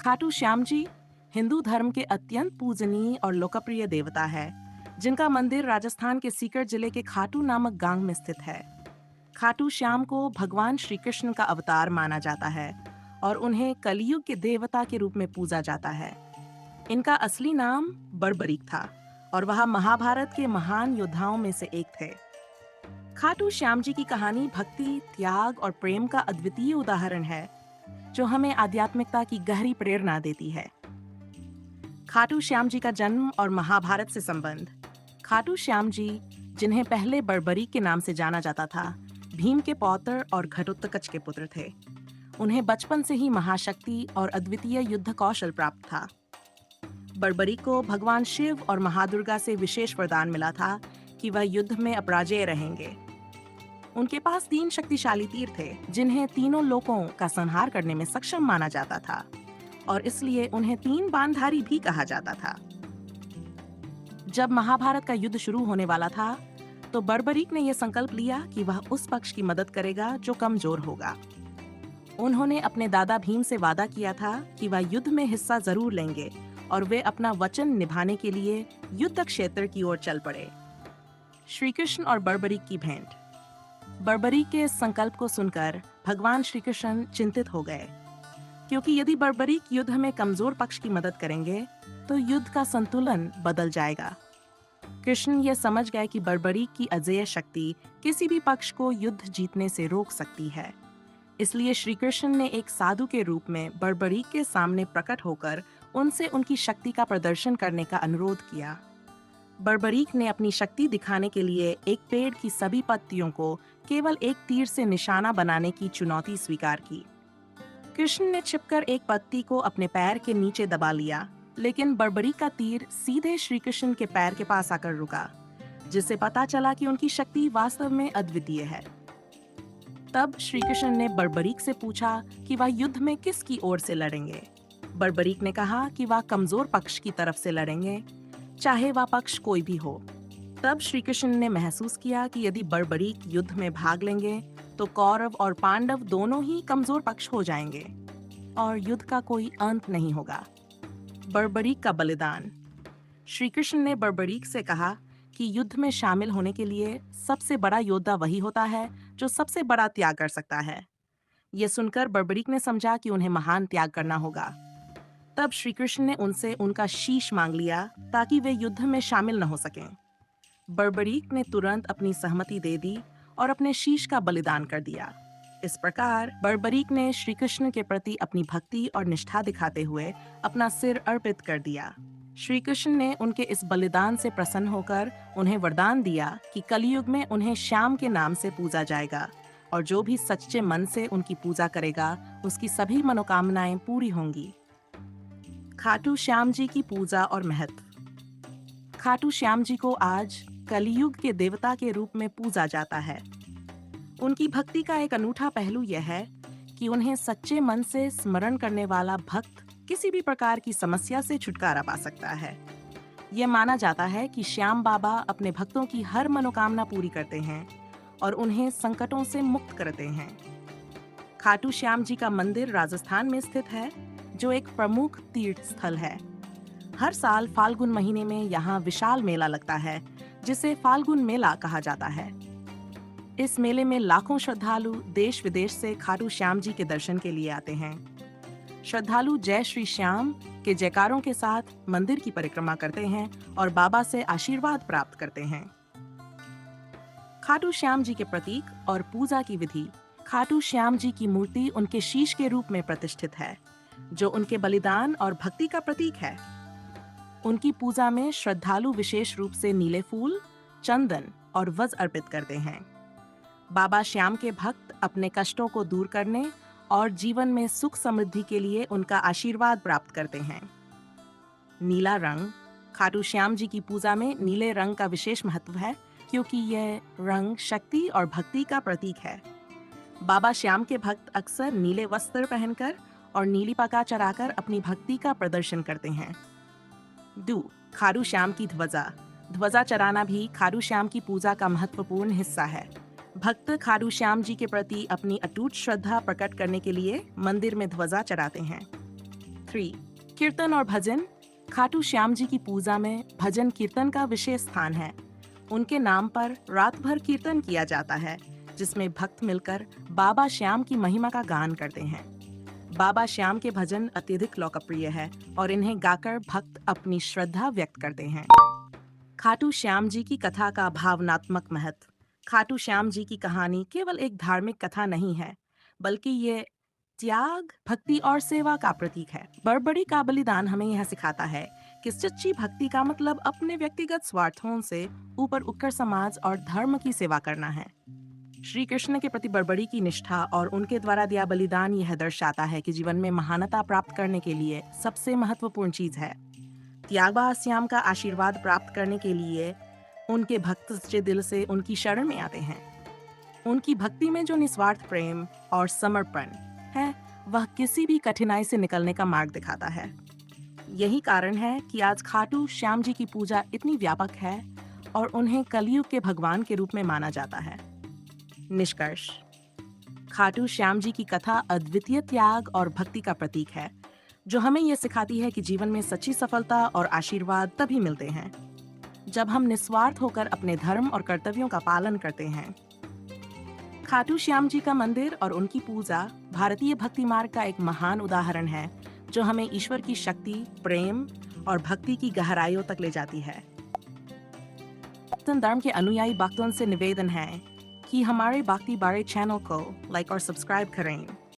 खाटू श्याम जी हिंदू धर्म के अत्यंत पूजनीय और लोकप्रिय देवता है, जिनका मंदिर राजस्थान के सीकर जिले के खाटू नामक गांव में स्थित है। खाटू श्याम को भगवान श्री कृष्ण का अवतार माना जाता है और उन्हें कलयुग के देवता के रूप में पूजा जाता है। इनका असली नाम बर्बरीक था और वह महाभारत के महान योद्धाओं में से एक थे। खाटू श्याम जी की कहानी भक्ति, त्याग और प्रेम का अद्वितीय उदाहरण है, जो हमें आध्यात्मिकता की गहरी प्रेरणा देती है। खाटू श्याम जी का जन्म और महाभारत से संबंध। खाटू श्याम जी, जिन्हें पहले बर्बरीक के नाम से जाना जाता था, भीम के पौत्र और घटोत्कच के पुत्र थे। उन्हें बचपन से ही महाशक्ति और अद्वितीय युद्ध कौशल प्राप्त था। बर्बरीक को भगवान शिव और महादुर्गा से विशेष वरदान मिला था कि वह युद्ध में अपराजेय रहेंगे। उनके पास 3 शक्तिशाली तीर थे, जिन्हें तीनों लोकों का संहार करने में सक्षम माना जाता था और इसलिए उन्हें 3 बाणधारी भी कहा जाता था। जब महाभारत का युद्ध शुरू होने वाला था, तो बर्बरीक ने यह संकल्प लिया कि वह उस पक्ष की मदद करेगा जो कमजोर होगा। उन्होंने अपने दादा भीम से वादा किया था कि वह युद्ध में हिस्सा जरूर लेंगे और वे अपना वचन निभाने के लिए युद्ध क्षेत्र की ओर चल पड़े। श्री कृष्ण और बर्बरीक की भेंट। बर्बरीक के इस संकल्प को सुनकर भगवान श्री कृष्ण चिंतित हो गए, क्योंकि यदि बर्बरीक युद्ध में कमजोर पक्ष की मदद करेंगे तो युद्ध का संतुलन बदल जाएगा। कृष्ण ये समझ गए कि बर्बरीक की अजेय शक्ति किसी भी पक्ष को युद्ध जीतने से रोक सकती है। इसलिए श्री कृष्ण ने एक साधु के रूप में बर्बरीक के सामने प्रकट होकर उनसे उनकी शक्ति का प्रदर्शन करने का अनुरोध किया। बर्बरीक ने अपनी शक्ति दिखाने के लिए एक पेड़ की सभी पत्तियों को केवल एक तीर से निशाना बनाने की चुनौती स्वीकार की। कृष्ण ने छिपकर एक पत्ती को अपने पैर के नीचे दबा लिया, लेकिन बर्बरीक का तीर सीधे श्री कृष्ण के पैर के पास आकर रुका, जिससे पता चला कि उनकी शक्ति वास्तव में अद्वितीय है। तब श्री कृष्ण ने बर्बरीक से पूछा कि वह युद्ध में किसकी ओर से लड़ेंगे। बर्बरीक ने कहा कि वह कमजोर पक्ष की तरफ से लड़ेंगे, चाहे वह पक्ष कोई भी हो। तब श्री कृष्ण ने महसूस किया कि यदि बर्बरीक युद्ध में भाग लेंगे तो कौरव और पांडव दोनों ही कमजोर पक्ष हो जाएंगे और युद्ध का कोई अंत नहीं होगा। बर्बरीक का बलिदान। श्री कृष्ण ने बर्बरीक से कहा कि युद्ध में शामिल होने के लिए सबसे बड़ा योद्धा वही होता है जो सबसे बड़ा त्याग कर सकता है। यह सुनकर बर्बरीक ने समझा कि उन्हें महान त्याग करना होगा। तब श्री कृष्ण ने उनसे उनका शीश मांग लिया ताकि वे युद्ध में शामिल न हो सकें। बर्बरीक ने तुरंत अपनी सहमति दे दी और अपने शीश का बलिदान कर दिया। इस प्रकार बर्बरीक ने श्री कृष्ण के प्रति अपनी भक्ति और निष्ठा दिखाते हुए अपना सिर अर्पित कर दिया। श्री कृष्ण ने उनके इस बलिदान से प्रसन्न होकर उन्हें वरदान दिया कि कलयुग में उन्हें श्याम के नाम से पूजा जाएगा और जो भी सच्चे मन से उनकी पूजा करेगा, उसकी सभी मनोकामनाएं पूरी होंगी। खाटू श्याम जी की पूजा और महत्व। खाटू श्याम जी को आज कलयुग के देवता के रूप में पूजा जाता है। उनकी भक्ति का एक अनूठा पहलू यह है कि उन्हें सच्चे मन से स्मरण करने वाला भक्त किसी भी प्रकार की समस्या से छुटकारा पा सकता है। यह माना जाता है कि श्याम बाबा अपने भक्तों की हर मनोकामना पूरी करते हैं और उन्हें संकटों से मुक्त करते हैं। खाटू श्याम जी का मंदिर राजस्थान में स्थित है, जो एक प्रमुख तीर्थ स्थल है। हर साल फाल्गुन महीने में यहाँ विशाल मेला लगता है, जिसे फाल्गुन मेला कहा जाता है। इस मेले में लाखों श्रद्धालु देश विदेश से खाटू श्याम जी के दर्शन के लिए आते हैं। श्रद्धालु जय श्री श्याम के जयकारों के साथ मंदिर की परिक्रमा करते हैं और बाबा से आशीर्वाद प्राप्त करते हैं। खाटू श्याम जी के प्रतीक और पूजा की विधि। खाटू श्याम जी की मूर्ति उनके शीश के रूप में प्रतिष्ठित है, जो उनके बलिदान और भक्ति का प्रतीक है। उनकी पूजा में श्रद्धालु विशेष रूप से नीले फूल, चंदन और वज्र अर्पित करते हैं। बाबा श्याम के भक्त अपने कष्टों को दूर करने और जीवन में सुख समृद्धि के लिए उनका आशीर्वाद प्राप्त करते हैं। नीला रंग। खाटू श्याम जी की पूजा में नीले रंग का विशेष महत्व है, क्योंकि यह रंग शक्ति और भक्ति का प्रतीक है। बाबा श्याम के भक्त अक्सर नीले वस्त्र पहनकर और नीली पगा चढ़ाकर अपनी भक्ति का प्रदर्शन करते हैं। खाटू श्याम की ध्वजा। ध्वजा चढ़ाना भी खाटू श्याम की पूजा का महत्वपूर्ण हिस्सा है। भक्त खाटू श्याम जी के प्रति अपनी अटूट श्रद्धा प्रकट करने के लिए मंदिर में ध्वजा चढ़ाते हैं। 3. कीर्तन और भजन। खाटू श्याम जी की पूजा में भजन कीर्तन का विशेष स्थान है। उनके नाम पर रात भर कीर्तन किया जाता है, जिसमें भक्त मिलकर बाबा श्याम की महिमा का गान करते हैं। बाबा श्याम के भजन अत्यधिक लोकप्रिय है और इन्हें गाकर भक्त अपनी श्रद्धा व्यक्त करते हैं। खाटू श्याम जी की कथा का भावनात्मक महत्व। खाटू श्याम जी की कहानी केवल एक धार्मिक कथा नहीं है, बल्कि ये त्याग, भक्ति और सेवा का प्रतीक है। बड़बड़ी का बलिदान हमें यह सिखाता है कि सच्ची भक्ति का मतलब अपने व्यक्तिगत स्वार्थों से ऊपर उठकर समाज और धर्म की सेवा करना है। श्री कृष्ण के प्रति बड़बड़ी की निष्ठा और उनके द्वारा दिया बलिदान यह दर्शाता है कि जीवन में महानता प्राप्त करने के लिए सबसे महत्वपूर्ण चीज है त्यागबा श्याम का आशीर्वाद प्राप्त करने के लिए उनके भक्त सच्चे दिल से उनकी शरण में आते हैं। उनकी भक्ति में जो निस्वार्थ प्रेम और समर्पण है, वह किसी भी कठिनाई से निकलने का मार्ग दिखाता है। यही कारण है कि आज खाटू श्याम जी की पूजा इतनी व्यापक है और उन्हें कलयुग के भगवान के रूप में माना जाता है। निष्कर्ष: खाटू श्याम जी की कथा अद्वितीय त्याग और भक्ति का प्रतीक है, जो हमें यह सिखाती है कि जीवन में सच्ची सफलता और आशीर्वाद तभी मिलते हैं जब हम निस्वार्थ होकर अपने धर्म और कर्तव्यों का पालन करते हैं। खाटू श्याम जी का मंदिर और उनकी पूजा भारतीय भक्ति मार्ग का एक महान उदाहरण है, जो हमें ईश्वर की शक्ति, प्रेम और भक्ति की गहराइयों तक ले जाती है। सनातन धर्म के अनुयायी भक्तों से निवेदन है कि हमारे भक्ति बारे चैनल को लाइक और सब्सक्राइब करें।